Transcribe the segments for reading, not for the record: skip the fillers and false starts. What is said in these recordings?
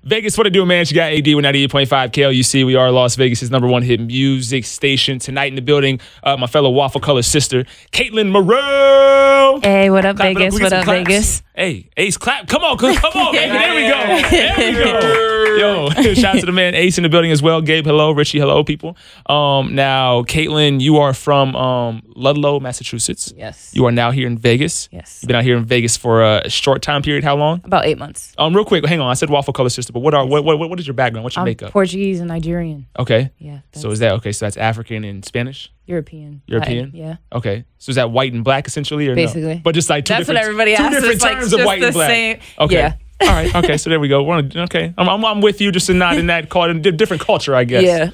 Vegas, what it do, man? You got AD with 98.5 KLUC. We are Las Vegas' #1 hit music station. Tonight in the building, my fellow waffle color sister, Kaitlyn Morell. Hey, what up, Clap it Vegas? We What get up, some claps. Vegas? Hey, Ace, clap. Come on, man. There we go. There we go. Yo, shout out to the man Ace in the building as well. Gabe, hello. Richie, hello, people. Now, Kaitlyn, you are from Ludlow, Massachusetts. Yes. You are now here in Vegas. Yes. You've been out here in Vegas for a short time period. How long? About 8 months. Real quick, hang on. I said waffle color sister, but what is your background? What's your I'm makeup? Portuguese and Nigerian. Okay. Yeah. So is that okay? So that's African and Spanish. European? Yeah. Okay. So is that white and black essentially, or basically? No? But just like That's what everybody asks. Two different terms of white and black. Same. Okay. Yeah. All right. Okay. So there we go. Okay. I'm with you. Just not in that different culture, I guess. Yeah.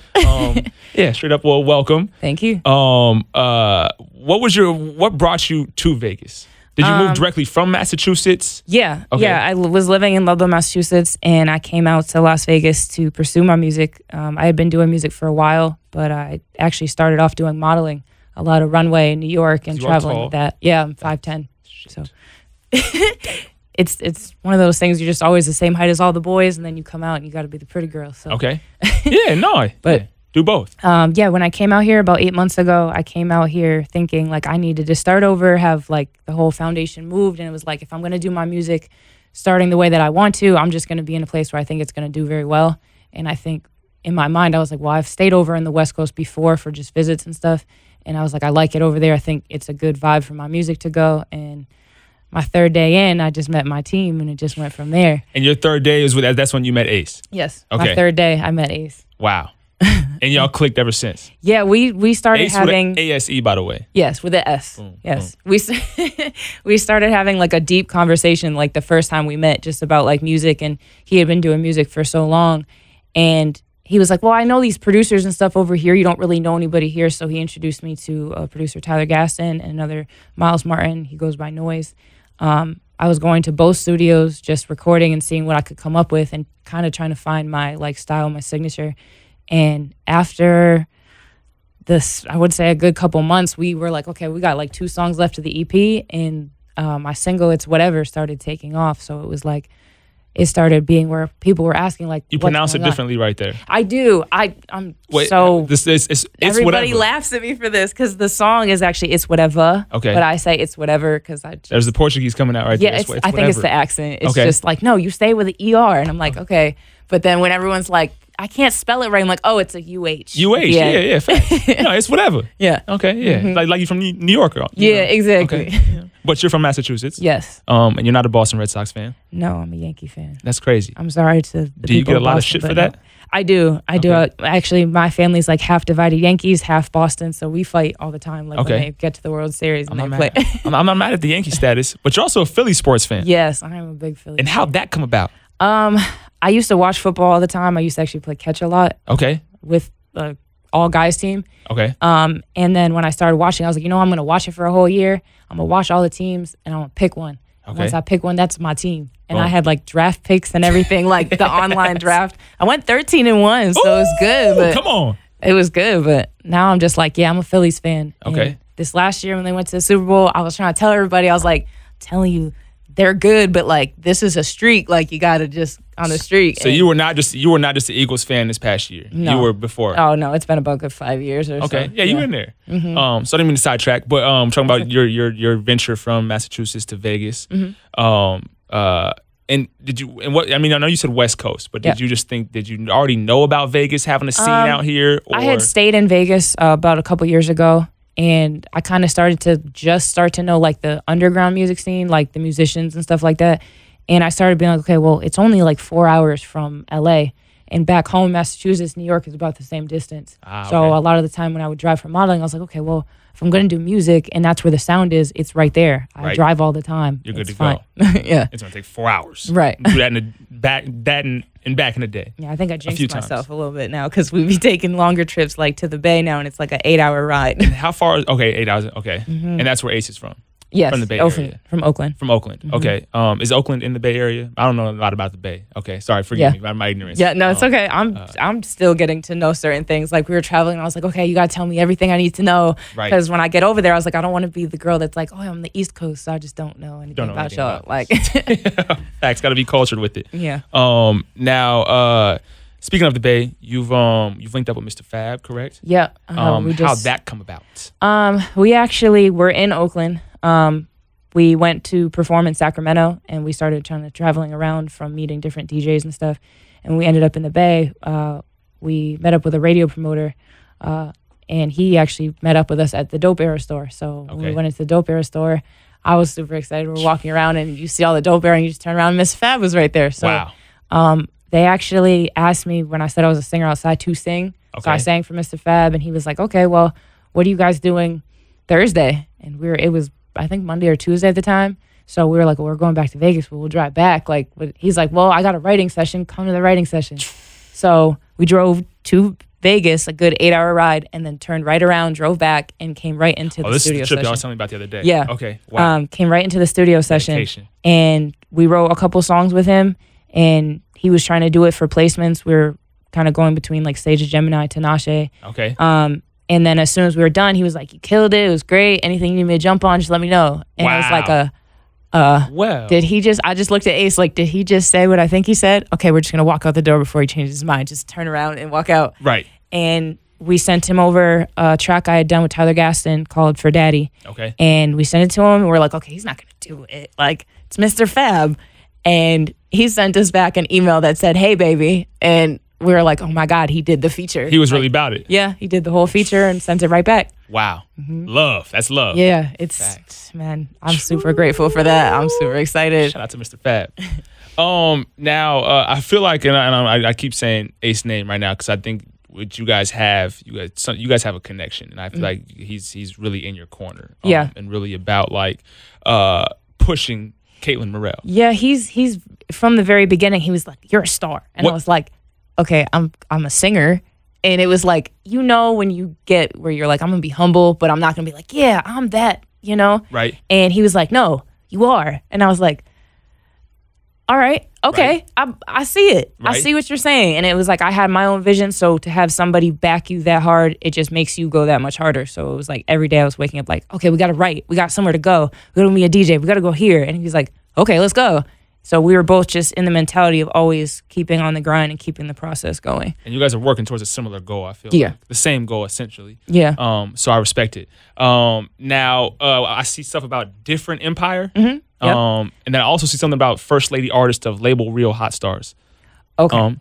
Yeah. Straight up. Well, welcome. Thank you. What brought you to Vegas? Did you move directly from Massachusetts? Yeah. Okay. Yeah. I was living in Ludlow, Massachusetts, and I came out to Las Vegas to pursue my music. I had been doing music for a while, but I actually started off doing modeling, a lot of runway in New York and traveling with that. Yeah, I'm 5'10". So it's one of those things. You're just always the same height as all the boys, and then you come out and you got to be the pretty girl. So okay. Yeah. No. But yeah. Do both. Yeah, when I came out here about 8 months ago, I came out here thinking like I needed to start over, have like the whole foundation moved. And it was like, if I'm going to do my music starting the way that I want to, I'm just going to be in a place where I think it's going to do very well. And I think in my mind, I was like, well, I've stayed over in the West Coast before for just visits and stuff. And I was like, I like it over there. I think it's a good vibe for my music to go. And my third day in, I just met my team and it just went from there. And your third day that's when you met Ace? Yes. Okay. My third day, I met Ace. Wow. And y'all clicked ever since. Yeah, we started Ace having with an ASE, by the way. Yes, with an S. Boom, Yes, we started having like a deep conversation like the first time we met, just about like music, and he had been doing music for so long, and he was like, "Well, I know these producers and stuff over here. You don't really know anybody here," so he introduced me to producer Tyler Gaston and another Miles Martin. He goes by Noise. I was going to both studios, just recording and seeing what I could come up with, and kind of trying to find my like style, my signature. And after this, I would say a good couple months, we were like, okay, we got like 2 songs left of the EP, and my single, It's Whatever, started taking off. So it was like, it started being where people were asking like, you pronounce it differently right there. I do. I'm Wait, so it's everybody whatever. laughs at me for this because the song is actually It's Whatever. Okay. But I say It's Whatever because There's the Portuguese coming out right there. Yeah, I think it's the accent. It's just like, no, you say with an ER. And I'm like, okay. But then when everyone's like, I can't spell it right, I'm like, oh, it's a UH. Yeah, facts. No, it's whatever. Yeah. Okay, yeah. Mm-hmm. Like you from New York. Yeah, exactly. Okay. Yeah. But you're from Massachusetts. Yes. And you're not a Boston Red Sox fan. No, I'm a Yankee fan. That's crazy. I'm sorry to the Do you people get a lot of Boston, shit for but that? no. I do. Actually, my family's like half divided Yankees, half Boston, so we fight all the time. Like when they get to the World Series and they play. I'm not mad at the Yankee status, but you're also a Philly sports fan. Yes, I am a big Philly And fan. how'd that come about? I used to watch football all the time. I used to actually play catch a lot. Okay. With the all guys team. Okay. And then when I started watching, I was like, I'm going to watch it for a whole year. I'm going to watch all the teams and I'm going to pick one. Okay. Once I pick one, that's my team. And Boom. I had like draft picks and everything, like the online draft. I went 13-1, so it was good. But come on. It was good, but now I'm just like, I'm a Phillies fan. Okay. And this last year when they went to the Super Bowl, I was trying to tell everybody, I was like, telling you, they're good, but like this is a streak. Like you gotta just on the streak. So you were not just the Eagles fan this past year. No. You were before. Oh no, it's been about good 5 years or so. Okay. Yeah, you were in there. Mm-hmm. So I didn't mean to sidetrack, but talking about your venture from Massachusetts to Vegas. Mm-hmm. And I know you said West Coast, but did you already know about Vegas having a scene out here? Or? I had stayed in Vegas about a couple years ago. And I kind of started to know like the underground music scene, like the musicians and stuff like that. And I started being like, okay, well, it's only like 4 hours from LA. And back home, Massachusetts, New York is about the same distance. So a lot of the time when I would drive for modeling, I was like, okay, well, if I'm going to do music and that's where the sound is, it's right there. I drive all the time. You're good to fine. go. Yeah. It's going to take 4 hours. Right. Do that back in the day. Yeah, I think I jinxed myself a little bit now because we'd be taking longer trips like to the Bay now and it's like an 8-hour ride. How far? Okay, 8 hours. Okay. Mm-hmm. And that's where Ace is from. Yes, from the Bay Area. From Oakland. From Oakland. Okay. Is Oakland in the Bay Area? I don't know a lot about the Bay. Okay. Sorry, forgive me about my ignorance. Yeah, no, it's okay. I'm still getting to know certain things. Like we were traveling, and I was like, okay, you gotta tell me everything I need to know. Right. Because when I get over there, I was like, I don't want to be the girl that's like, oh, I'm the East Coast, so I just don't know anything about y'all. Like, facts. Got to be cultured with it. Yeah. Now, speaking of the Bay, you've linked up with Mr. Fab, correct? Yeah. How'd that come about? We actually were in Oakland. We went to perform in Sacramento, and we started traveling around from meeting different DJs and stuff. And we ended up in the Bay. We met up with a radio promoter, and he actually met up with us at the Dope Era store. So when we went into the Dope Era store, I was super excited. We're walking around, and you see all the Dope Era, and you just turn around, and Miss Fab was right there. So, wow. They actually asked me when I said I was a singer outside to sing. Okay. So I sang for Mr. Fab, and he was like, okay, well, what are you guys doing Thursday? And it was, I think, Monday or Tuesday at the time. So we were like, well, we're going back to Vegas, but we'll drive back. Like, he's like, well, I got a writing session. Come to the writing session. So we drove to Vegas, a good 8-hour ride, and then turned right around, drove back, and came right into the studio session. This is the trip y'all was telling me about the other day. Yeah. Okay. Wow. Came right into the studio session. And we wrote a couple songs with him, and he was trying to do it for placements. We were kind of going between like Sage of Gemini, Tinashe. Okay. And then as soon as we were done, he was like, you killed it. It was great. Anything you need me to jump on, just let me know. And I was like, well, I just looked at Ace like, did he just say what I think he said? Okay, we're just going to walk out the door before he changes his mind. Just turn around and walk out. Right. And we sent him over a track I had done with Tyler Gaston called For Daddy. Okay. And we sent it to him, and we're like, okay, he's not going to do it. Like, it's Mr. Fab. And he sent us back an email that said, hey, baby. And we were like, oh, my God, he did the feature. He was really about it. Yeah, he did the whole feature and sent it right back. Wow. Love. That's love. Yeah, man, I'm super grateful for that. I'm super excited. Shout out to Mr. Fab. Now, I feel like, and I keep saying Ace's name right now because I think what you guys have, you guys have a connection. And I feel like he's really in your corner. Yeah. And really about like pushing Kaitlyn Morell. Yeah, he's from the very beginning, he was like, you're a star. And I was like, okay, I'm a singer. And it was like, when you get where you're like, I'm going to be humble, but I'm not going to be like, yeah, I'm that, Right. And he was like, no, you are. And I was like, all right, okay, right. I see it. Right. I see what you're saying. And it was like, I had my own vision. So to have somebody back you that hard, it just makes you go that much harder. So it was like every day I was waking up like, okay, we got to write. We got somewhere to go. We got to be a DJ. We got to go here. And he was like, okay, let's go. So we were both just in the mentality of always keeping on the grind and keeping the process going. And you guys are working towards a similar goal, I feel. Yeah. Like. The same goal, essentially. Yeah. So I respect it. Now, I see stuff about Different Empire. Mm-hmm. Yep. And then I also see something about First Lady Artist of label Real Hot Stars. Okay.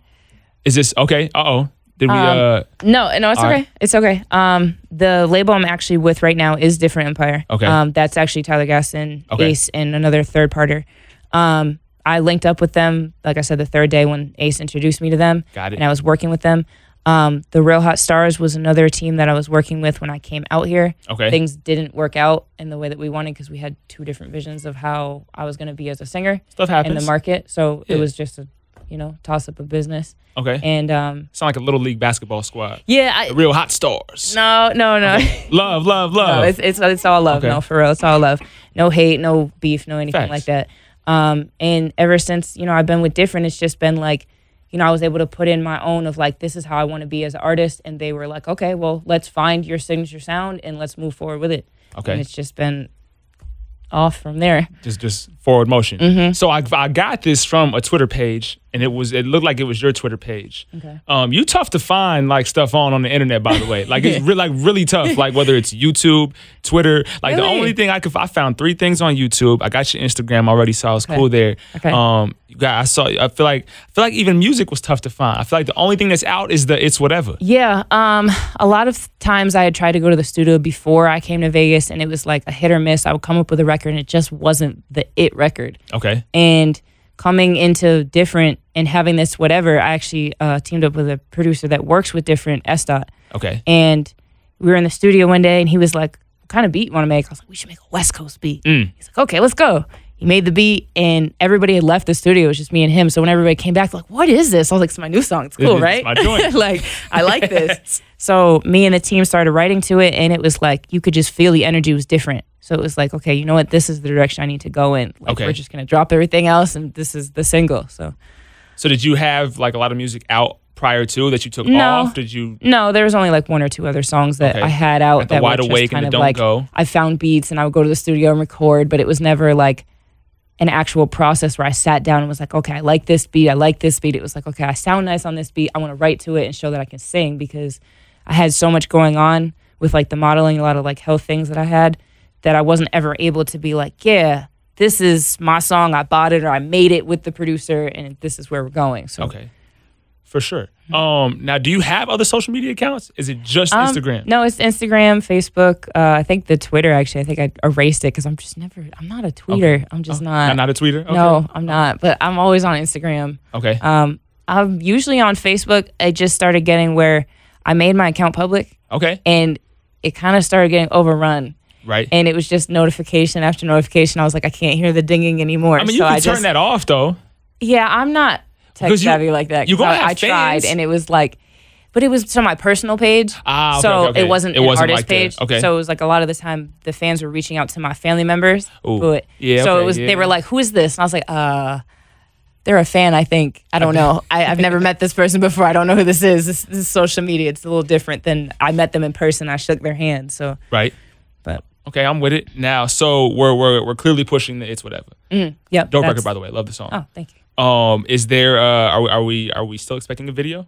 Is this, okay, uh-oh. Did we, No, it's okay. Right. It's okay. The label I'm actually with right now is Different Empire. Okay. That's actually Tyler Gaston, Ace, and another third-parter. I linked up with them, like I said, the third day when Ace introduced me to them. Got it. And I was working with them. The Real Hot Stars was another team that I was working with when I came out here. Okay. Things didn't work out in the way that we wanted because we had two different visions of how I was going to be as a singer. Stuff happens. In the market. So it was just a, toss-up of business. Okay. And sound like a little league basketball squad. Yeah. The Real Hot Stars. No. Okay. Love. No, it's all love. Okay. No, for real, it's all love. No hate, no beef, no anything like that. And ever since, I've been with Different, it's just been like, I was able to put in my own of like, this is how I want to be as an artist. And they were like, okay, well, let's find your signature sound and let's move forward with it. Okay. And it's just been off from there. Just forward motion. Mm-hmm. So I got this from a Twitter page, and it looked like it was your Twitter page. Okay. You tough to find like stuff on the internet, by the way. Like it's really tough. Like whether it's YouTube, Twitter. Like the only thing I found 3 things on YouTube. I got your Instagram already, so I was cool there. Okay. I feel like even music was tough to find. I feel like the only thing that's out is the It's Whatever. Yeah. A lot of times I had tried to go to the studio before I came to Vegas, and it was like a hit or miss. I would come up with a record, and it just wasn't the it record. Okay. And coming into Different and having this whatever, I actually teamed up with a producer that works with Different, S. Okay. And we were in the studio one day, and he was like, what kind of beat you want to make? I was like, we should make a West Coast beat. He's like, okay, let's go. he made the beat, and everybody had left the studio. It was just me and him. So when everybody came back, like, what is this? I was like, it's my new song. It's cool, right? It's my joint. Like, I like this. So me and the team started writing to it, and it was like, you could just feel the energy was different. So it was like, okay, you know what? This is the direction I need to go in. Like, we're just going to drop everything else, and this is the single. So did you have like a lot of music out prior to that you took off? Did you? No, there was only like 1 or 2 other songs that I had out that Wide were just Awake kind and of the Don't like, Go. I found beats and I would go to the studio and record, but it was never like an actual process where I sat down and was like, okay, I like this beat. I like this beat. It was like, okay, I sound nice on this beat. I want to write to it and show that I can sing, because I had so much going on with like the modeling, a lot of like health things that I had, that I wasn't ever able to be like, yeah, this is my song. I bought it or I made it with the producer and this is where we're going. So okay. For sure. Now, do you have other social media accounts? Is it just Instagram? No, it's Instagram, Facebook. I think the Twitter, actually, I think I erased it because I'm not a tweeter. Okay. I'm just not. Not a tweeter? Okay. No, I'm not. But I'm always on Instagram. Okay. I'm usually on Facebook. I just started getting where I made my account public. Okay. And it kind of started getting overrun. Right. And it was just notification after notification. I was like, I can't hear the dinging anymore. I mean, you can turn that off, though. Yeah, I'm not tech savvy like that. I tried, and it was like, but it was on my personal page. Okay. It wasn't an artist like page. Okay. So it was like a lot of the time the fans were reaching out to my family members. Ooh. But Yeah, so okay, it was they were like, who is this? And I was like, they're a fan, I think. I don't know. I've never met this person before. I don't know who this is. This is social media. It's a little different than I met them in person. I shook their hand. So right. But okay, I'm with it now. So we're clearly pushing the It's Whatever. Yep. Dope record, by the way. Love the song. Oh, thank you. Is there are we still expecting a video?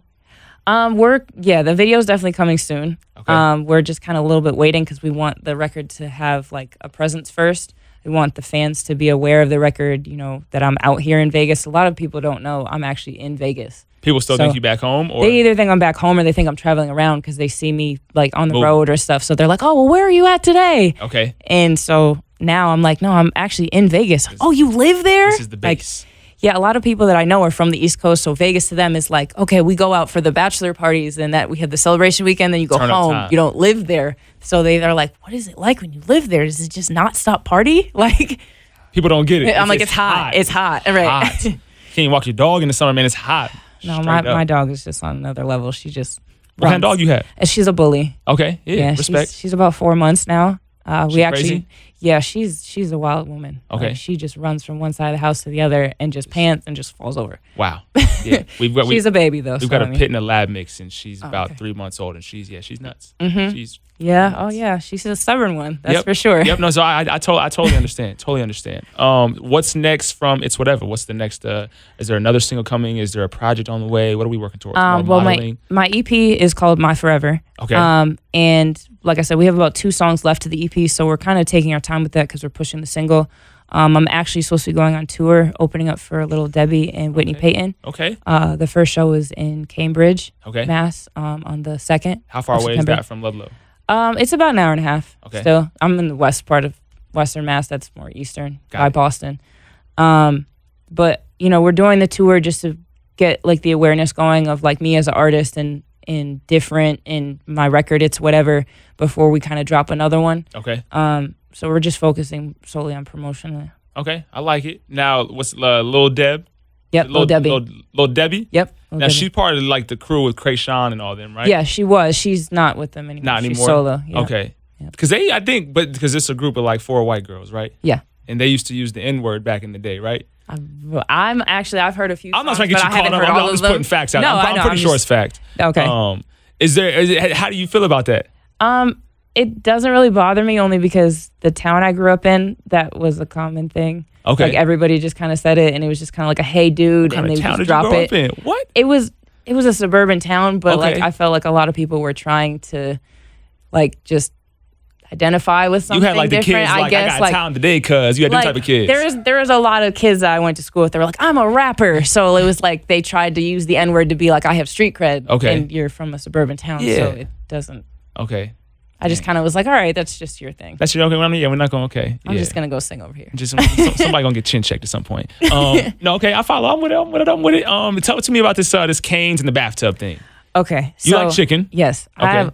The video is definitely coming soon. Okay. We're just kind of a little bit waiting because we want the record to have like a presence first. We want the fans to be aware of the record, you know, that I'm out here in Vegas. A lot of people don't know I'm actually in Vegas. People still think you back home? Or? They either think I'm back home or they think I'm traveling around because they see me like on the road or stuff. So they're like, oh, well, where are you at today? Okay. And so now I'm like, no, I'm actually in Vegas. Oh, you live there? This is the base. Yeah, a lot of people that I know are from the East Coast, so Vegas to them is like, okay, we go out for the bachelor parties and that we have the celebration weekend, then you go home. You don't live there. So they're like, what is it like when you live there? Does it just not stop party? Like, people don't get it. I'm like, it's hot. It's hot. Right. Hot. Can't even walk your dog in the summer, man. It's hot. No, my dog is just on another level. She just What kind of dog you have? And she's a bully. Okay, yeah respect. She's about 4 months now. Crazy? Yeah, she's a wild woman. Okay. Like, she just runs from one side of the house to the other and just pants and just falls over. Wow. Yeah, she's a baby though. We've got a pit in a lab mix, and she's about 3 months old, and she's nuts. Mm-hmm. She's nuts. Oh yeah, she's a stubborn one. That's for sure. Yep. No, so I totally understand. Totally understand. What's next from It's Whatever? What's the next? Is there another single coming? Is there a project on the way? What are we working towards? My EP is called My Forever. Okay. And like I said, we have about 2 songs left to the EP, so we're kind of taking our time with that because we're pushing the single. I'm actually supposed to be going on tour, opening up for Little Debbie and Whitney Payton. Okay. The first show is in Cambridge, okay, Mass, on the 2nd. How far away is that from Ludlow? It's about an hour and a half. Okay. Still, I'm in the west part of Western Mass. That's more eastern by Boston. But you know, we're doing the tour just to get like the awareness going of like me as an artist and different in my record. It's Whatever before we kind of drop another one. Okay. So we're just focusing solely on promotion. Okay, I like it. Now, what's Lil Deb? Yep, Lil Debbie. Lil Debbie? Yep. Now, she's part of like the crew with Krayshawn and all them, right? Yeah, she was. She's not with them anymore. Not anymore? She's solo. Yeah. Okay. Because because it's a group of like 4 white girls, right? Yeah. And they used to use the N-word back in the day, right? I've heard a few. I'm not trying to get you caught up. I'm just putting facts out. No, I'm pretty sure it's fact. Okay. How do you feel about that? It doesn't really bother me only because the town I grew up in, that was a common thing. Okay. Like everybody just kind of said it, and it was just kind of like a hey dude, and they would just drop it. What? It was a suburban town, but like I felt like a lot of people were trying to like just identify with something different. You had like the kids like, I got town today because you had like, them type of kids. There was a lot of kids that I went to school with that were like, I'm a rapper. So it was like they tried to use the N-word to be like, I have street cred. Okay. And you're from a suburban town, so it doesn't. Okay. I just kind of was like, all right, that's just your thing. That's your okay. Yeah, we're not going okay. I'm just gonna go sing over here. Just somebody gonna get chin checked at some point. No, okay, I follow. I'm with it. Tell to me about this Canes in the bathtub thing. Okay. You like chicken? Yes. Okay.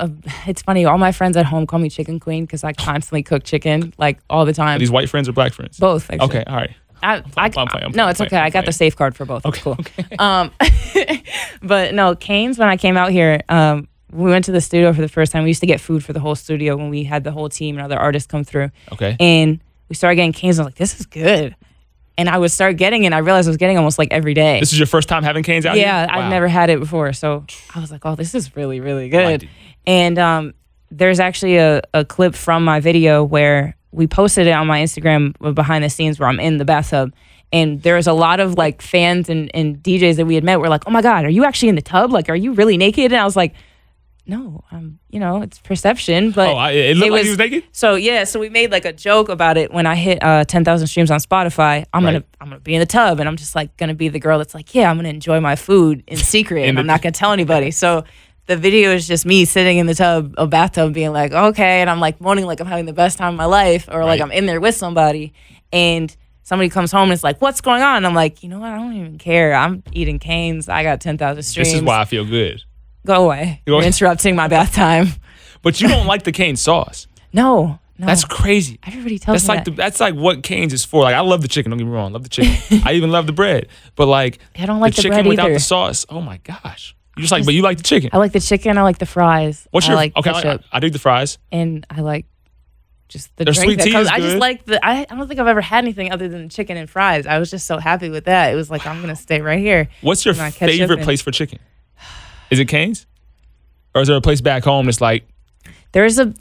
It's funny. All my friends at home call me Chicken Queen because I constantly cook chicken like all the time. Are these white friends or black friends? Both, actually. Okay, all right. I'm playing. No, it's okay. I got the safeguard for both. Okay, It's cool. okay. But no, Canes, when I came out here, we went to the studio for the first time. We used to get food for the whole studio when we had the whole team and other artists come through. Okay. And we started getting Canes. I was like, this is good. And I would start getting it. And I realized I was getting almost like every day. This is your first time having Canes out here? Yeah, Wow. I've never had it before. So I was like, oh, this is really, really good. Liked it. And there's actually a clip from my video where we posted it on my Instagram behind the scenes where I'm in the bathtub. And there was a lot of like fans and DJs that we had met were like, oh my God, are you actually in the tub? Like, are you really naked? And I was like, no, it's perception. But it looked like he was naked? So yeah, so we made like a joke about it when I hit 10,000 streams on Spotify. I'm gonna be in the tub, and I'm just like gonna be the girl that's like, yeah, I'm gonna enjoy my food in secret, and I'm not gonna tell anybody. So the video is just me sitting in the tub, a bathtub, being like, okay, and I'm like moaning like I'm having the best time of my life, or like I'm in there with somebody, and somebody comes home and it's like, what's going on? And I'm like, you know what? I don't even care. I'm eating Canes. I got 10,000 streams. This is why I feel good. Go away. You're interrupting my bath time. But you don't like the Cane sauce. No. That's crazy. Everybody tells me that. That's like what Canes is for. Like, I love the chicken. Don't get me wrong. I love the chicken. I even love the bread. But like, I don't like the chicken bread without either. the sauce. Oh my gosh. You just like, but you like the chicken. I like the chicken. I like the fries. Okay, I dig the fries. And I like just the Their drink sweet that tea comes. is I just good. like I don't think I've ever had anything other than chicken and fries. I was just so happy with that. It was like, I'm gonna stay right here. What's your favorite place for chicken? Is it Canes? Or is there a place back home that's like... There's a...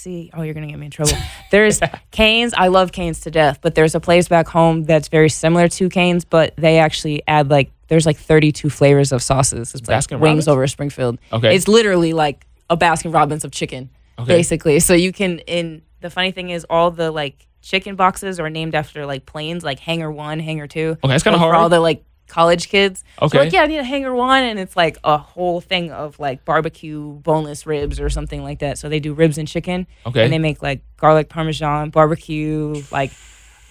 you're going to get me in trouble. There's Canes. I love Canes to death. But there's a place back home that's very similar to Canes, but they actually add like... There's like 32 flavors of sauces. It's like Baskin wings Robbins? over Springfield. Okay. It's literally like a Baskin Robbins of chicken, basically. So you can... The funny thing is all the like chicken boxes are named after like planes, like Hangar 1, Hangar 2. Okay, that's kind of hard. For all the like college kids. Okay. So like, yeah, I need a Hangar 1, and it's like a whole thing of like barbecue boneless ribs or something like that. So they do ribs and chicken. Okay. And they make like garlic parmesan, barbecue, like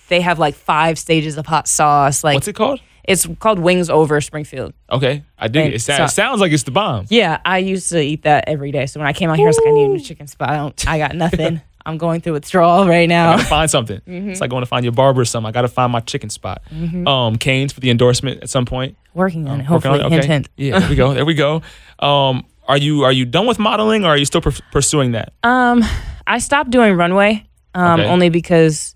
they have like 5 stages of hot sauce. Like, what's it called? It's called Wings Over Springfield. Okay. I dig it. It sounds like it's the bomb. Yeah, I used to eat that every day. So when I came out here, I was like, I need a new chicken spot. I got nothing. I'm going through withdrawal right now. I gotta find something. It's like going to find your barber or something. I gotta find my chicken spot. Canes for the endorsement at some point. Working on it. Hopefully, okay. hint. Yeah, there we go. There we go. Are you done with modeling, or are you still pursuing that? I stopped doing runway only because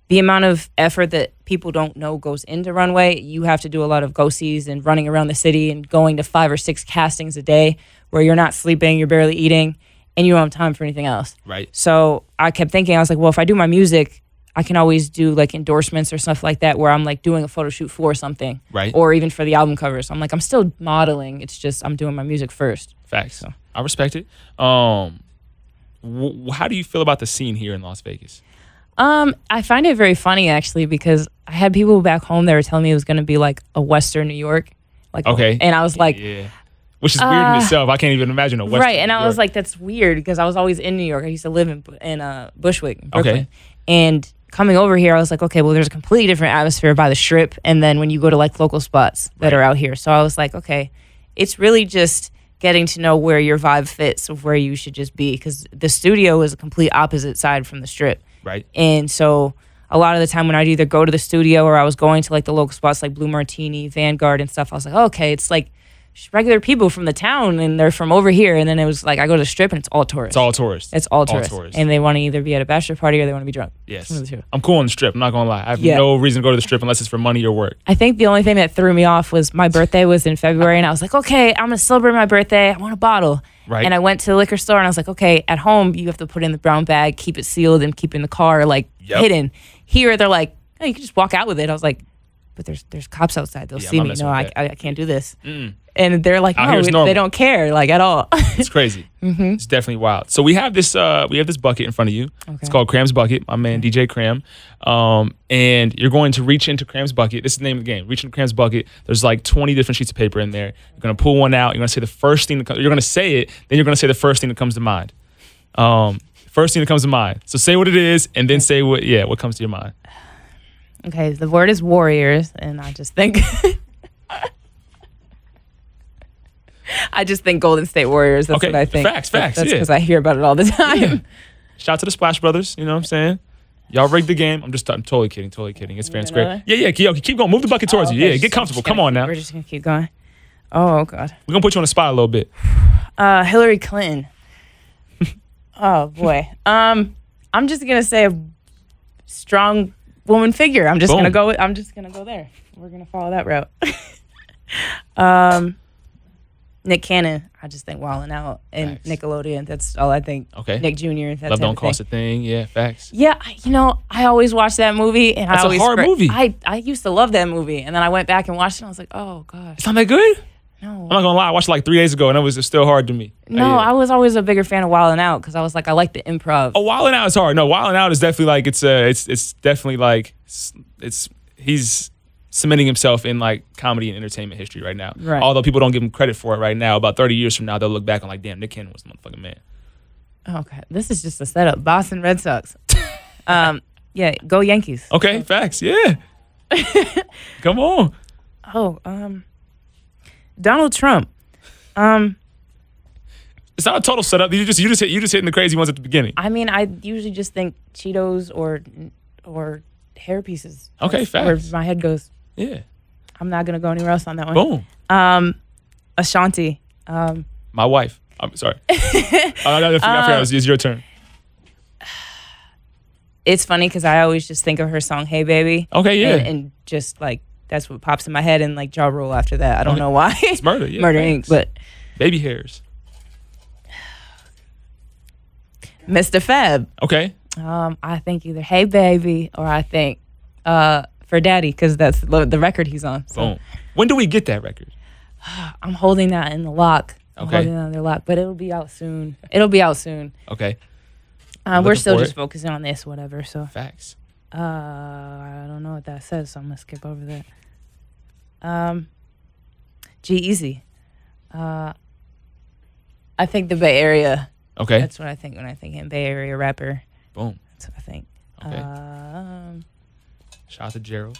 the amount of effort that people don't know goes into runway. You have to do a lot of go-sees and running around the city and going to 5 or 6 castings a day where you're not sleeping, you're barely eating, and you don't have time for anything else. Right. So I kept thinking, I was like, well, if I do my music, I can always do like endorsements or stuff like that where I'm like doing a photo shoot for something. Right. Or even for the album covers. So I'm like, I'm still modeling. It's just I'm doing my music first. Facts. So. I respect it. How do you feel about the scene here in Las Vegas? I find it very funny actually because I had people back home that were telling me it was going to be like a Western New York. Like, okay. And I was like... Yeah. Which is weird in itself. I can't even imagine a Western right, and New I York. was like, that's weird because I was always in New York. I used to live in Bushwick, Brooklyn. Okay. And coming over here, I was like, okay, well, there's a completely different atmosphere by the Strip, and then when you go to like local spots that are out here. So I was like, okay, it's really just getting to know where your vibe fits of where you should just be because the studio is a complete opposite side from the Strip. Right. And so a lot of the time when I'd either go to the studio or I was going to like the local spots like Blue Martini, Vanguard and stuff, I was like, oh, okay, it's like regular people from the town and they're from over here. And then it was like I go to the Strip and it's all tourists. It's all tourists. It's all tourists. And they want to either be at a bachelor party or they want to be drunk. Yes. One of the two. I'm cool on the Strip. I'm not going to lie. I have no reason to go to the Strip unless it's for money or work. I think the only thing that threw me off was my birthday was in February and I was like, okay, I'm going to celebrate my birthday. I want a bottle. Right. And I went to the liquor store and I was like, okay, at home you have to put it in the brown bag, keep it sealed and keep it in the car like hidden. Here they're like, oh, you can just walk out with it. I was like, but there's cops outside. They'll see me. No, I can't do this. And they're like, no, they don't care like at all. It's crazy. It's definitely wild. So we have this bucket in front of you. Okay. It's called Cram's Bucket. My man DJ Cram, and you're going to reach into Cram's bucket. This is the name of the game. Reach into Cram's bucket. There's like 20 different sheets of paper in there. You're gonna pull one out. You're gonna say the first thing that comes. You're gonna say it. Then you're gonna say the first thing that comes to mind. First thing that comes to mind. So say what it is, and then say what comes to your mind. Okay, the word is warriors, and I just think. I just think Golden State Warriors. That's what I think. Facts. That's because I hear about it all the time. Yeah. Shout out to the Splash Brothers. You know what I'm saying? Y'all rigged the game. I'm totally kidding. Totally kidding. It's fair and square. Another? Yeah. Keep going. Move the bucket towards you. Yeah, get comfortable. Come on now. We're just gonna keep going. Oh God. We're gonna put you on the spot a little bit. Hillary Clinton. Oh boy. I'm just gonna say a strong woman figure. I'm just gonna go there. We're gonna follow that route. Nick Cannon. I just think Wildin' Out and Facts. Nickelodeon. That's all I think. Okay. Nick Jr. That's Love Don't Cost a Thing. Yeah, facts. Yeah, I always watch that movie, and That's I always a hard movie. I used to love that movie, and then I went back and watched it, and I was like, oh gosh, It's not that good? no. I'm not gonna lie. I watched it like 3 days ago, and it was still hard to me. No, Yeah. I was always a bigger fan of Wildin' Out because I was like, I like the improv. Oh, Wildin' Out is hard. No, Wildin' Out is definitely like it's definitely like he's cementing himself in like comedy and entertainment history right now. Right. Although people don't give him credit for it right now. About 30 years from now, they'll look back and like, damn, Nick Cannon was the motherfucking man. Okay, this is just a setup. Boston Red Sox. Yeah, go Yankees. Okay, facts. Yeah. Come on. Oh, Donald Trump. It's not a total setup. You just hitting the crazy ones at the beginning. I mean, I usually just think Cheetos or hair pieces. Okay, That's where facts. my head goes. Yeah. I'm not gonna go anywhere else on that one. Boom. Ashanti. My wife. I'm sorry. I forgot. It's your turn. It's funny because I always just think of her song "Hey Baby." Okay, yeah. and just like that's what pops in my head, and like jaw roll after that. I don't know why. It's Murder. Yeah, Murder thanks. Inc. But Baby hairs. Mr. Fab. Okay. I think either "Hey Baby" or I think "For Daddy" because that's the record he's on. So Boom. When do we get that record? I'm holding that in the lock. I'm Okay. holding that in the lock, but it'll be out soon. It'll be out soon. Okay. We're Looking still for just it. focusing on this, whatever. So Facts. I don't know what that says, so I'm gonna skip over that. G-Eazy. I think the Bay Area. Okay. That's what I think when I think him. Bay Area rapper. Boom. That's what I think. Okay. Shout out to Gerald.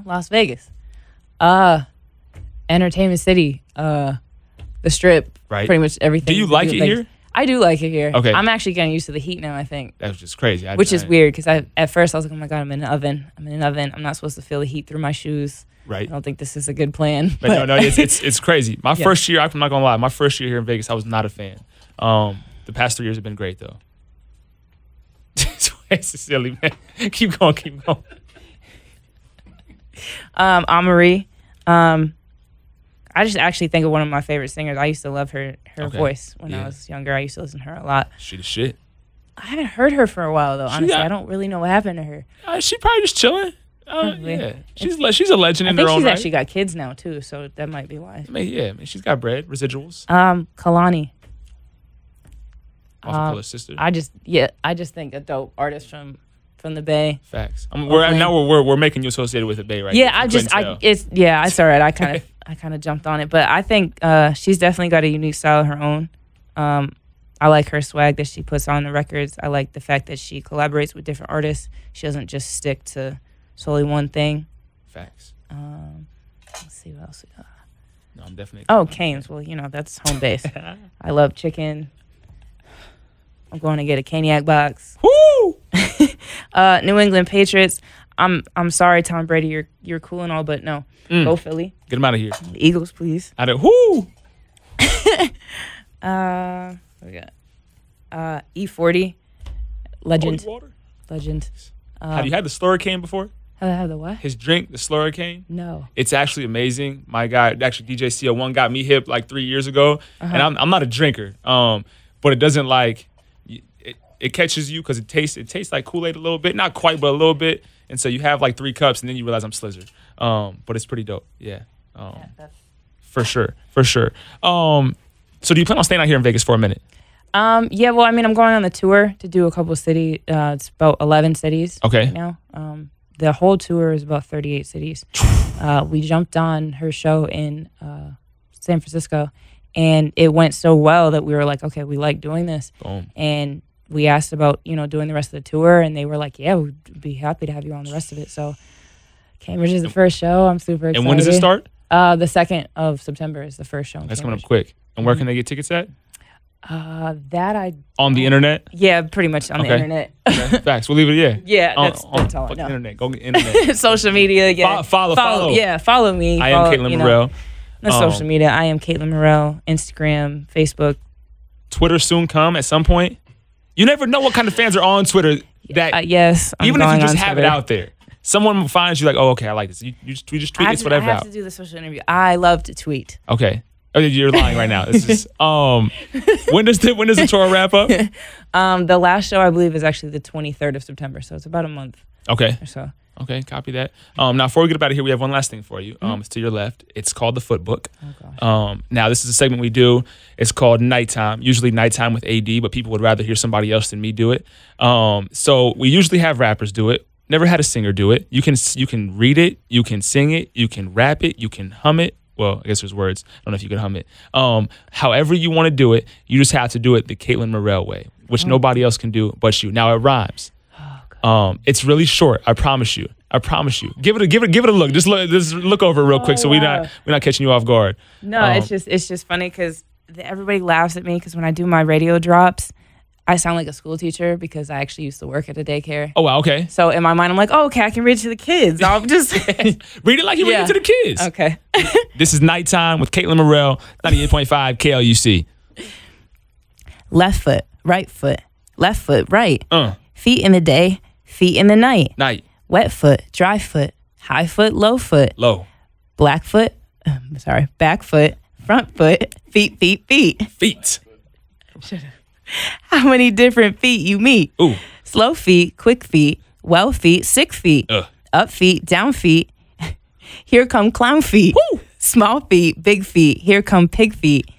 Las Vegas. Entertainment City. The Strip. Right. Pretty much everything. Do you to like with it Vegas. here? I do like it here. Okay. I'm actually getting used to the heat now, I think. That was just crazy. Which is weird because at first I was like, oh my God, I'm in an oven. I'm not supposed to feel the heat through my shoes. Right. I don't think this is a good plan. But no, it's crazy. My first year, I'm not gonna lie. My first year here in Vegas, I was not a fan. The past 3 years have been great though. It's silly, man. Keep going. Amory. I just actually think of one of my favorite singers. I used to love her voice when I was younger. I used to listen to her a lot. She the shit. I haven't heard her for a while though. Honestly, got- I don't really know what happened to her. She probably just chilling. Probably. Yeah, she's a legend I in think her own she's right. actually got kids now too, so that might be why. Yeah, man, she's got bread, residuals. Kalani. Off of sister. I just think a dope artist from the Bay. Facts. We're making you associated with the Bay, right? Yeah, If you couldn't tell. it's all right. I kind of jumped on it, but I think she's definitely got a unique style of her own. I like her swag that she puts on the records. I like the fact that she collaborates with different artists. She doesn't just stick to solely one thing. Facts. Let's see what else we got. No, I'm definitely. Oh, Cane's. Well, that's home base. I love chicken. I'm going to get a Caniac box. Woo! New England Patriots. I'm sorry, Tom Brady. You're cool and all, but no. Go Philly. Get him out of here. Eagles, please. Out of whoo! What we got? E40. Legend. Holy water. Legend. Have you had the Slurricane before? Have the what? His drink, the Slurricane. No. It's actually amazing. My guy, actually DJ CO1 got me hip like 3 years ago, and I'm not a drinker. But it doesn't like it catches you because it tastes like Kool-Aid a little bit, not quite, but a little bit. And so you have like 3 cups, and then you realize I'm Slizzard. But it's pretty dope. Yeah. For sure. So do you plan on staying out here in Vegas for a minute? Yeah, well, I mean, I'm going on the tour to do a couple of cities. It's about 11 cities Okay. right now. The whole tour is about 38 cities. We jumped on her show in San Francisco, and it went so well that we were like, okay, we like doing this. Boom. And we asked about, doing the rest of the tour, and they were like, yeah, we'd be happy to have you on the rest of it. So Cambridge is the first show. I'm super excited. And when does it start? The 2nd of September is the first show. That's coming up quick. And where can they get tickets at? That I On the internet? Yeah, pretty much on the internet. Okay. Facts. We'll leave it. Yeah. Yeah, that's all I fuck know. Internet. Go get internet. Social media. Yeah. Follow. Yeah, follow me. I am Kaitlyn Morell. On social media, I am Kaitlyn Morell. Instagram, Facebook. Twitter soon come at some point. You never know what kind of fans are on Twitter. That yes, even if you just have it out there, someone finds you like, oh, okay, I like this. You just tweet this whatever out. I have to do the social interview. I love to tweet. Okay. Oh, you're lying right now. This is when does the tour wrap up? The last show I believe is actually the 23rd of September, so it's about a month. Okay. Or so. Okay, copy that. Now before we get up out of here, we have one last thing for you. It's to your left. It's called the Foot Book. Oh gosh. Now this is a segment we do. It's called Nighttime. Usually nighttime with AD, but people would rather hear somebody else than me do it. So we usually have rappers do it. Never had a singer do it. You can read it, you can sing it, you can rap it, you can hum it. Well, I guess there's words. I don't know if you can hum it. However you want to do it, you just have to do it the Kaitlyn Morell way, which nobody else can do but you. Now it rhymes. It's really short. I promise you. Give it a look. Just look over it real quick, so we're not catching you off guard. No, it's just funny because everybody laughs at me because when I do my radio drops, I sound like a school teacher because I actually used to work at a daycare. Oh, wow, okay. So in my mind, I'm like, oh, okay, I can read it to the kids. I'll just read it like you read it to the kids. Okay. This is Nighttime with Kaitlyn Morell, 98.5 KLUC. Left foot, right, right. Feet in the day, feet in the night. Night. Wet foot, dry foot, high foot, low foot. Low. Back foot, front foot, feet. Feet. How many different feet you meet? Ooh. Slow feet, quick feet, well feet, sick feet. Up feet, down feet. Here come clown feet. Woo. Small feet, big feet. Here come pig feet.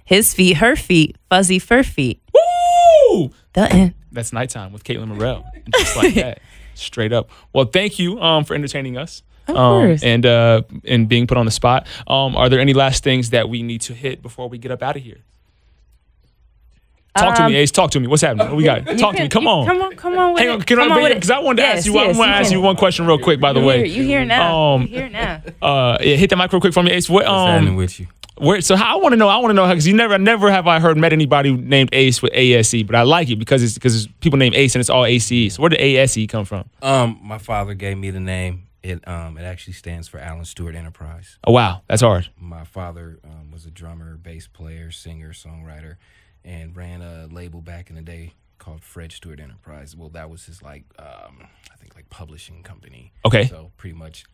His feet, her feet, fuzzy fur feet. Woo! The end. That's Nighttime with Kaitlyn Morell. Just like that. Straight up. Well, thank you for entertaining us. Of course. And being put on the spot. Are there any last things that we need to hit before we get up out of here? Talk to me, Ace. Talk to me. What's happening? What we got? Talk to me. Come on. Come on. Hang on. Because I wanted to ask you. I want to ask you one question real quick. By the way, you here now? Hit the mic real quick for me, Ace. What's happening with you? So I want to know because never have I heard met anybody named Ace with ASE, but I like it because people named Ace and it's all ACE. So where did ASE come from? My father gave me the name. It actually stands for Alan Stewart Enterprise. Oh wow, that's hard. My father was a drummer, bass player, singer, songwriter, and ran a label back in the day called Fred Stewart Enterprise. Well, that was his I think publishing company. Okay. So pretty much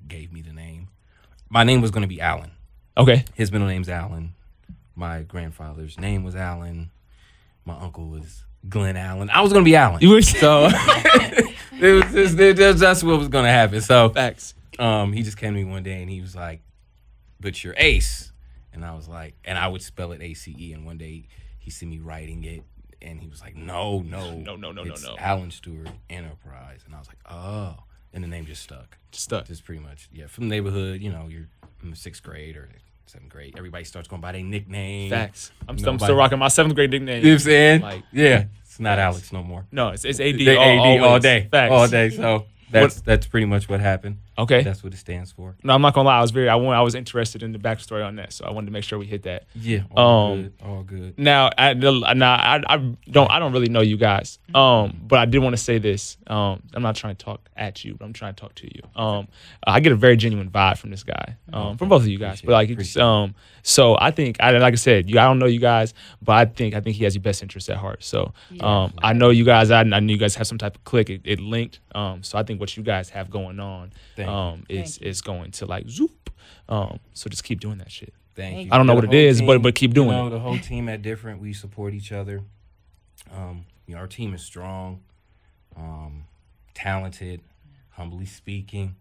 gave me the name. My name was going to be Alan. Okay. His middle name's Alan. My grandfather's name was Alan. My uncle was Glenn Allen. I was going to be Alan. You were so that's what was going to happen. So facts. He just came to me one day and he was like, "But you're Ace." And I was like, and I would spell it ACE. And one day he see me writing it and he was like, No. It's Alan Stewart Enterprise. And I was like, oh. And the name just stuck. Just pretty much, yeah. From the neighborhood, you're in the 6th grade or 7th grade. Everybody starts going by their nickname. Facts. I'm still rocking my 7th grade nickname. You know what I'm saying? Yeah. It's not Alex no more. No, it's AD. AD all day. Facts. All day. So that's pretty much what happened. Okay. That's what it stands for. No, I'm not gonna lie. I was interested in the backstory on that, so I wanted to make sure we hit that. Yeah. All good. Now, I don't really know you guys. But I did want to say this. I'm not trying to talk at you, but I'm trying to talk to you. I get a very genuine vibe from this guy. From both of you guys. But so I think, like I said, I don't know you guys, but I think he has your best interests at heart. So I know you guys. I knew you guys have some type of click. It linked. So I think what you guys have going on is going to zoop. So just keep doing that shit. Thank you. I don't know what it is, but keep doing it. The whole team at Different, we support each other. Our team is strong, talented, humbly speaking.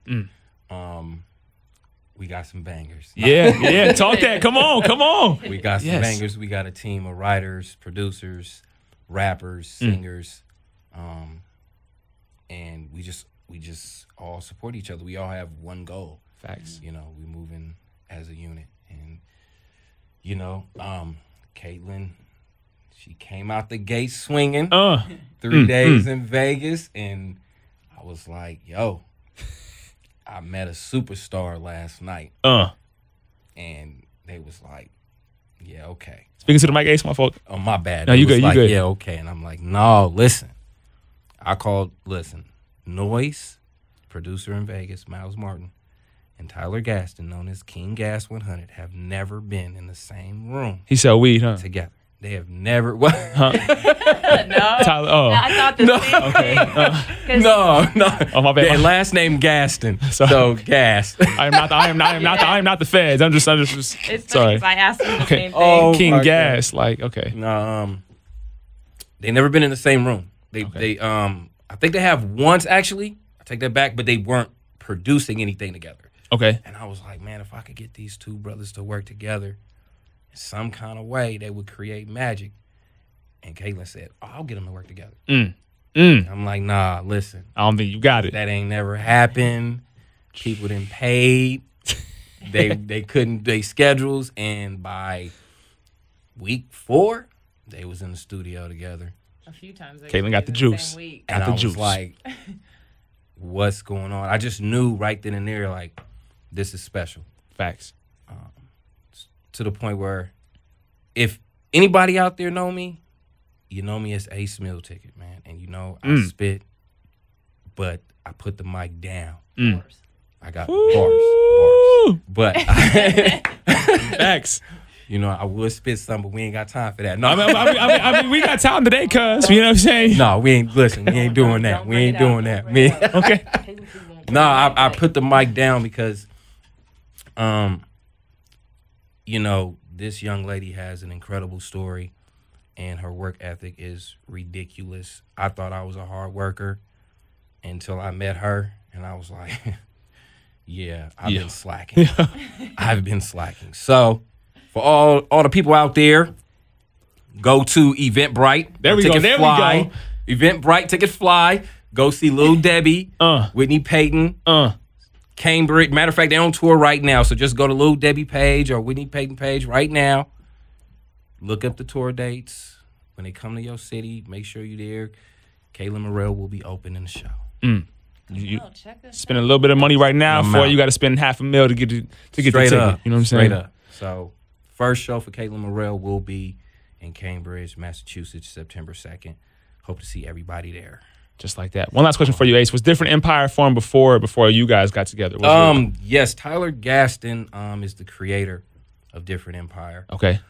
We got some bangers. Yeah. Talk that. Come on. We got some bangers. We got a team of writers, producers, rappers, singers, and we just all support each other. We all have one goal. Facts. We moving as a unit, and Kaitlyn, she came out the gate swinging. 3 days in Vegas, and I was like, yo. I met a superstar last night. And they was like, yeah, okay. Speaking to the mic, Ace, my fault. Oh, my bad. No, you good, you good. Yeah, okay. And I'm like, no, listen. Noise, producer in Vegas, Miles Martin, and Tyler Gaston, known as King Gas 100, have never been in the same room. He sell weed, huh? Together. They have never. What? No. Tyler, oh. I thought the same Okay. No. Oh, my bad. Their last name Gaston. So Gas. I am not the feds. I'm just It's sorry. funny 'cause I asked him the same thing. Oh, King my Gas, like, okay. No, they never been in the same room. They I think they have once actually. I take that back, but they weren't producing anything together. Okay. And I was like, man, if I could get these two brothers to work together in some kind of way, they would create magic. And Kaitlyn said, oh, I'll get them to work together. I'm like, nah, listen. I don't think you got it. That ain't never happened. People didn't pay. They couldn't, they schedules. And by week 4, they was in the studio together. A few times. Kaitlyn got the juice. And I was like, what's going on? I just knew right then and there, like, this is special. Facts. To the point where if anybody out there know me, you know me as Ace Meal Ticket, man. And you know I spit, but I put the mic down. I got bars. But Facts. You know, I would spit some, but we ain't got time for that. No, I mean, we got time today, cuz. You know what I'm saying? No, we ain't. Listen, we ain't doing that. We ain't doing that. Okay. No, I put the mic down because, you know, this young lady has an incredible story, and her work ethic is ridiculous. I thought I was a hard worker until I met her, and I was like, yeah, I've been slacking. I've been slacking. So, for all the people out there, go to Eventbrite. There we go. There we go. Eventbrite, ticket fly. Go see Lil Debbie, Whitney Payton, Cambridge. Matter of fact, they're on tour right now. So just go to Lil Debbie page or Whitney Payton page right now. Look up the tour dates. When they come to your city, make sure you're there. Kaitlyn Morell will be opening the show. You spend a little bit of money right now for you got to spend $500,000 to get the ticket. Up. You know what I'm saying? Straight up. So first show for Kaitlyn Morell will be in Cambridge, Massachusetts, September 2nd. Hope to see everybody there. Just like that. One last question for you, Ace. Was Different Empire formed before you guys got together? Yes, Tyler Gaston is the creator of Different Empire. Okay.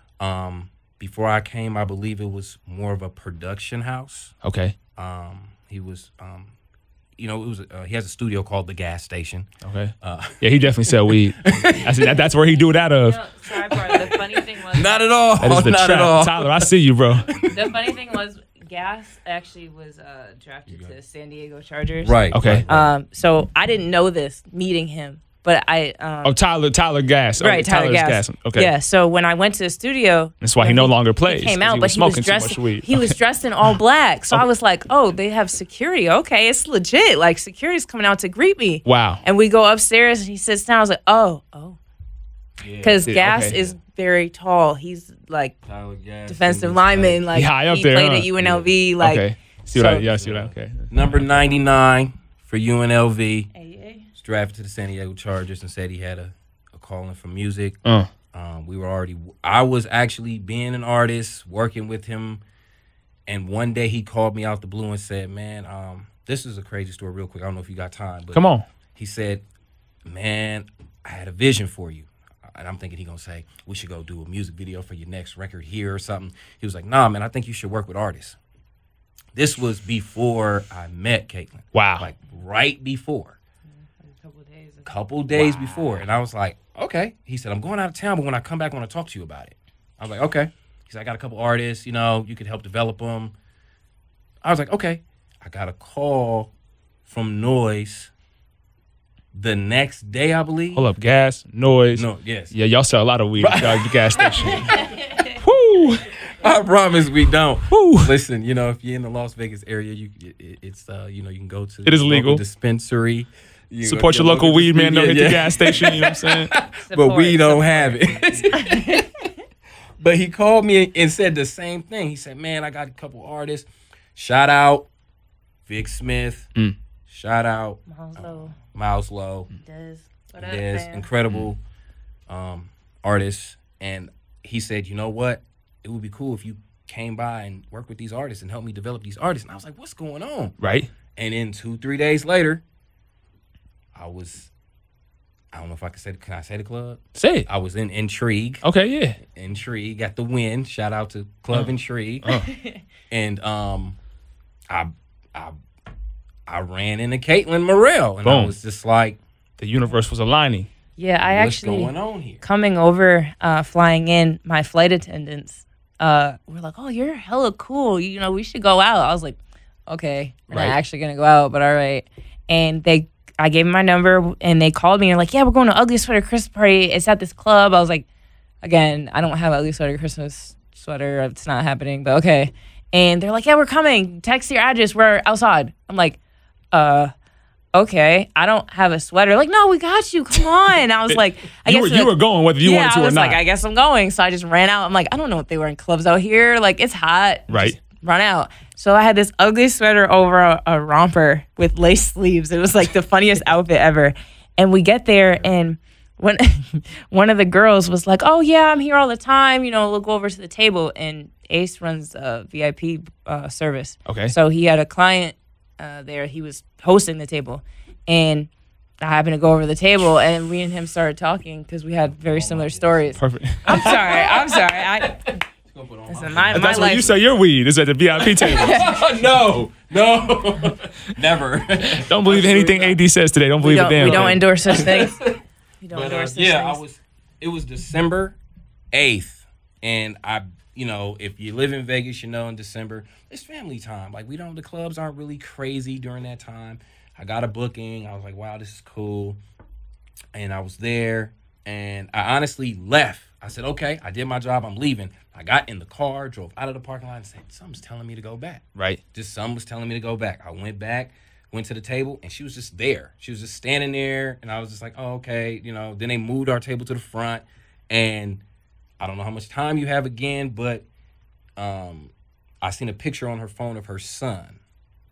Before I came, I believe it was more of a production house. Okay. He was you know, it was he has a studio called The Gas Station. Okay. Yeah, he definitely sell weed. That's where he do it out of. No, sidebar, the funny thing was Not at all. That is the Not trap. at all. Tyler, I see you, bro. the funny thing was Gas actually was drafted to San Diego Chargers. Right. Okay. So I didn't know this meeting him, but I Tyler Gas. Right, Tyler Gas. Okay. Yeah. So when I went to the studio, That's why he no longer plays. He came out, but he smoking was dressed. too much weed. He was dressed in all black. So I was like, "Oh, they have security. Okay, it's legit. Like security's coming out to greet me." Wow. And we go upstairs, and he sits down. I was like, "Oh." Because Gas okay. is very tall. He's like Gas defensive lineman. Like high up he there, played huh? at UNLV. Like Okay. See what I see what I okay. Number 99 for UNLV. AA. Was drafted to the San Diego Chargers and said he had a calling for music. I was actually being an artist, working with him, and one day he called me out the blue and said, man, this is a crazy story real quick. I don't know if you got time, but Come on. He said, man, I had a vision for you. And I'm thinking he gonna say, we should go do a music video for your next record here or something. He was like, nah, man, I think you should work with artists. This was before I met Kaitlyn. Wow. Like right before. A Couple days before. And I was like, okay. He said, I'm going out of town, but when I come back, I want to talk to you about it. I was like, okay. He said, I got a couple artists, you know, you could help develop them. I was like, okay. I got a call from Noise the next day, I believe. Hold up, Gas, Noise. No, yes. Yeah, y'all sell a lot of weed at the gas station. Woo! I promise we don't. Woo! Listen, you know, if you're in the Las Vegas area, it's you know, you can go to it is legal dispensary. Support your local weed man. Don't hit the gas station. You know what I'm saying? But we don't have it. But he called me and said the same thing. He said, "Man, I got a couple artists. Shout out Vic Smith. Shout out Miles Lowe. Des. Incredible artists." And he said, you know what? It would be cool if you came by and worked with these artists and helped me develop these artists. And I was like, what's going on? Right. And then 2-3 days later, I don't know if I can I say the club? Say it. I was in Intrigue. Okay, yeah. Intrigue, got the win. Shout out to Club Intrigue. And I ran into Kaitlyn Morell, and Boom. I was just like, the universe was aligning. Yeah, I what's actually going on here? coming over, flying in, my flight attendants were like, "Oh, you're hella cool. You know, we should go out." I was like, "Okay, we're not actually gonna go out, but all right." And I gave them my number, and they called me and they're like, "Yeah, we're going to Ugly Sweater Christmas party. It's at this club." I was like, "Again, I don't have Ugly Sweater Christmas sweater. It's not happening." But okay. And they're like, "Yeah, we're coming. Text your address. We're outside." I'm like, okay, I don't have a sweater. Like, no, we got you. Come on. I was like, you were going whether you wanted to or not. I was like, I guess I'm going. So I just ran out. I'm like, I don't know what they wear in clubs out here. Like, it's hot. Right. Just run out. So I had this ugly sweater over a romper with lace sleeves. It was like the funniest outfit ever. And we get there, and when one of the girls was like, "Oh yeah, I'm here all the time. You know, we'll go over to the table." And Ace runs a VIP service. Okay. So he had a client there. He was hosting the table, and I happened to go over the table, and we and him started talking because we had very similar stories. Perfect. I'm sorry. Listen, my That's life. where you sell your weed is at the VIP table. No, never. Don't believe anything AD says today. Don't believe a damn We don't thing. endorse such things. We don't endorse such things. It was December 8th, and if you live in Vegas, you know in December it's family time. Like the clubs aren't really crazy during that time. I got a booking. I was like, wow, this is cool, and I was there, and I honestly left. I said, okay, I did my job. I'm leaving. I got in the car, drove out of the parking lot, and said, something's telling me to go back. Right. Just something was telling me to go back. I went back, went to the table, and she was just there. She was just standing there, and I was just like, oh, okay. Then they moved our table to the front, and I don't know how much time you have again, but I seen a picture on her phone of her son,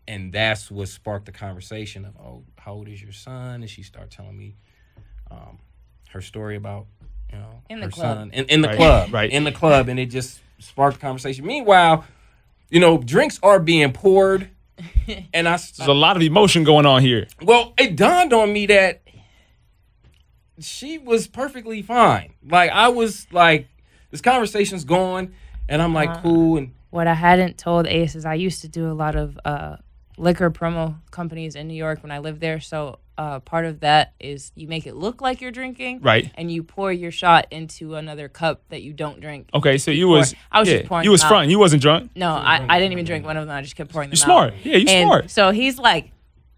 and that's what sparked the conversation of, oh, how old is your son? And she started telling me her story about in the her club. son in the club, right? In the club, and it just sparked the conversation. Meanwhile, drinks are being poured, and there's a lot of emotion going on here. Well, it dawned on me that she was perfectly fine. Like I was like, this conversation's going, and I'm like, cool. And what I hadn't told Ace is I used to do a lot of liquor promo companies in New York when I lived there. So part of that is you make it look like you're drinking, right? And you pour your shot into another cup that you don't drink. Okay, so I was just pouring. You was fronting. You wasn't drunk. No, I didn't even drink one of them. I just kept pouring them out. You're smart. Yeah, you're smart. So he's like,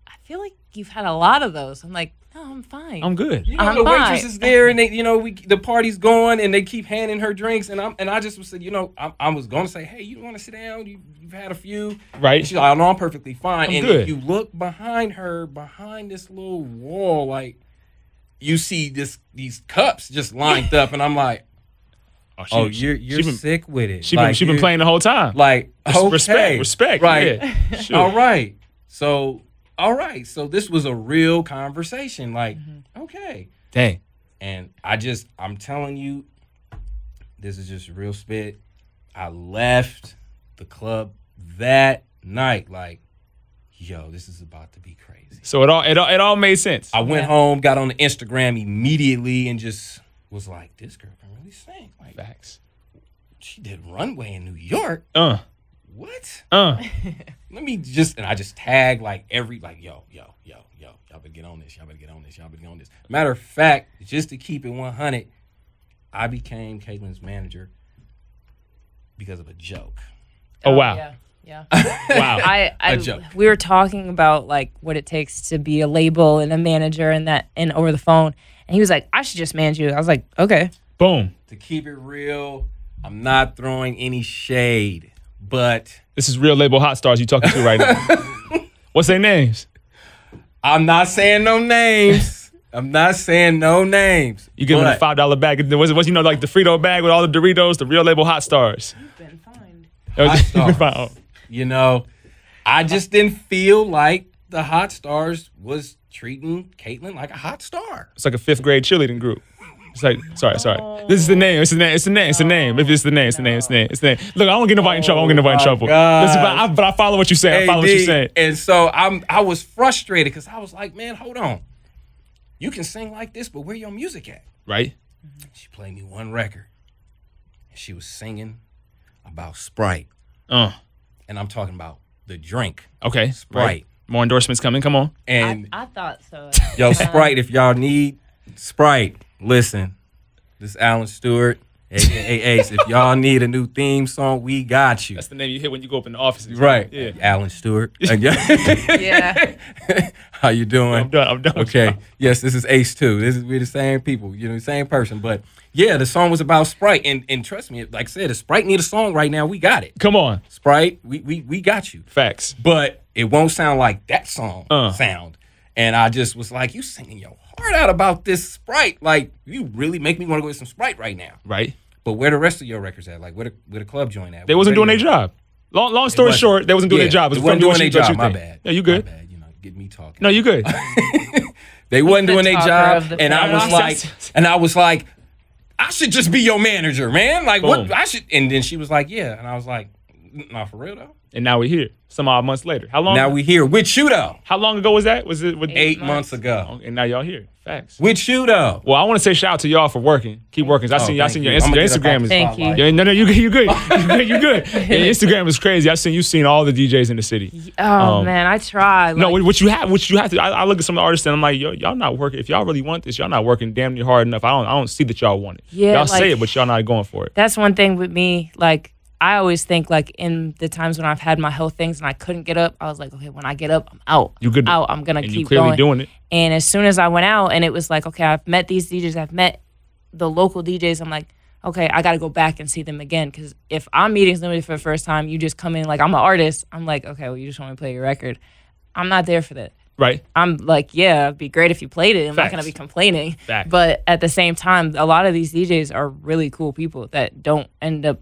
I feel like you've had a lot of those. I'm like, no, I'm fine. I'm good. I'm the fine. waitress is there, and they, the party's going, and they keep handing her drinks, and I just said, I was going to say, hey, you want to sit down? You've had a few, right? And she's like, oh, no, I'm perfectly fine. I'm and good. If you look behind her, behind this little wall, like you see these cups just lined up, and I'm like, you're sick with it. She been playing the whole time. Like, okay. respect, right? Yeah. Sure. All right. So this was a real conversation. Like, okay. Dang. And I'm telling you, this is just real spit. I left the club that night like, yo, this is about to be crazy. So it all made sense. I went home, got on the Instagram immediately, and just was like, this girl can really sing. Like, facts. She did Runway in New York. What? Let me and I just tag yo, y'all better get on this. Y'all better get on this. Matter of fact, just to keep it 100, I became Kaitlyn's manager because of a joke. Oh wow. Yeah. Wow. A joke. We were talking about like what it takes to be a label and a manager and over the phone. And he was like, I should just manage you. I was like, okay. Boom. To keep it real, I'm not throwing any shade, but this is Real Label Hot Stars you talking to right now. What's their names? I'm not saying no names. You give them a $5 bag. Was it like the Frito bag with all the Doritos, the Real Label Hot Stars? You've been fined. Hot Stars. I just didn't feel like the Hot Stars was treating Kaitlyn like a hot star. It's like a 5th grade cheerleading group. It's like, sorry. This is the name. It's the name. It's the name. It's the name. If it's the name, it's the name. It's the name. It's the name. Look, I don't get nobody in trouble. I don't get nobody in trouble. Listen, but I follow what you're saying. I follow what you're saying. And so I was frustrated because I was like, man, hold on. You can sing like this, but where your music at? Right. She played me one record. And she was singing about Sprite. And I'm talking about the drink. Okay. Sprite. Right. More endorsements coming. Come on. And I thought so. Yo, Sprite, if y'all need Sprite, listen. This is Alan Stewart, a.k.a. Ace. If y'all need a new theme song, we got you. That's the name you hit when you go up in the office. Right. Yeah. Alan Stewart. Yeah. How you doing? I'm done. Okay. Yes, this is Ace too. We're the same people, the same person. But yeah, the song was about Sprite. And trust me, like I said, if Sprite need a song right now, we got it. Come on. Sprite, we got you. Facts. But it won't sound like that song sound. And I just was like, you singing your heart out about this Sprite. Like, you really make me want to go get some Sprite right now. Right. But where the rest of your records at? Like, where the club joint at? They wasn't doing their job. Long story short, they wasn't doing their job. They wasn't doing their job. My bad. Yeah, you good. My bad. Get me talking. No, you good. They wasn't doing their job. And I was like, I should just be your manager, man. Like, what? I should. And then she was like, yeah. And I was like, nah, for real, though. And now we're here, some odd months later. How long? Now we here with you, though. How long ago was that? Was it 8 months ago? And now y'all here. Facts. With you, though. Well, I want to say shout out to y'all for working. Keep working. I seen your Instagram is. Thank you. Yeah, no, you good. You good. You good. Your Instagram is crazy. You've seen all the DJs in the city. Oh man, I try. No, what you have to. I look at some of the artists and I'm like, yo, y'all not working. If y'all really want this, y'all not working damn near hard enough. I don't see that y'all want it. Yeah, y'all say it, but y'all not going for it. That's one thing with me. Like, I always think, like, in the times when I've had my health things and I couldn't get up, I was like, okay, when I get up, I'm out. You good? Out. I'm gonna keep keep you clearly going. Doing it. And as soon as I went out, and it was like, okay, I've met these DJs, I've met the local DJs. I'm like, okay, I got to go back and see them again. Because if I'm meeting somebody for the first time, you just come in like, I'm an artist. I'm like, okay, well, you just want me to play your record. I'm not there for that. Right. I'm like, yeah, it'd be great if you played it. I'm not going to be complaining. Facts. But at the same time, a lot of these DJs are really cool people that don't end up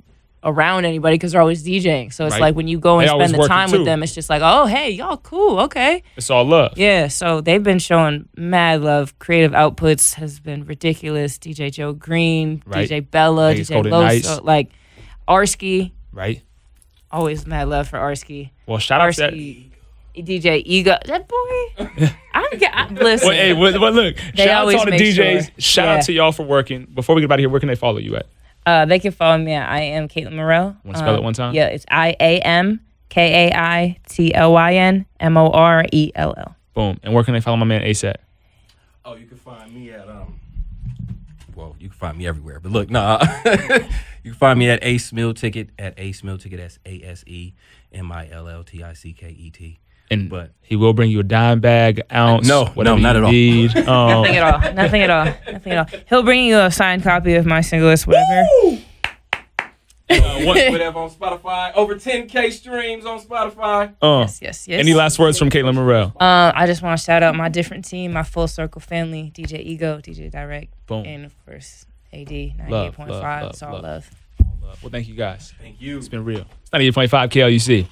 around anybody because they're always DJing. So it's like when you go and spend the time with them, it's just like, oh, hey, y'all cool, okay. It's all love. Yeah, so they've been showing mad love. Creative outputs has been ridiculous. DJ Joe Green, DJ Bella, DJ Loso, like Arsky. Right. Always mad love for Arsky. Well, shout out to that. DJ Ego. That boy. Listen. Well, look, shout out to all the DJs. Sure. Shout out to y'all for working. Before we get out of here, where can they follow you at? They can follow me at I am Kaitlyn Morell. Want to spell it one time? Yeah, it's IAMKAITLYNMORELL. Boom. And where can they follow my man Ace at? Oh, you can find me at well, you can find me everywhere. But look, nah. You can find me at Ace Meal Ticket at Ace Meal Ticket. That's ASEMILLTICKET. But he will bring you a dime bag, ounce. No, not at all. Nothing at all. He'll bring you a signed copy of my single list, whatever. Whatever on Spotify. Over 10K streams on Spotify. Yes. Any last words from Kaitlyn Morell? I just want to shout out my different team, my full circle family, DJ Ego, DJ Direct, Boom. and of course AD 98.5. It's all love. Well, thank you guys. Thank you. It's been real. It's 98.5 KLUC.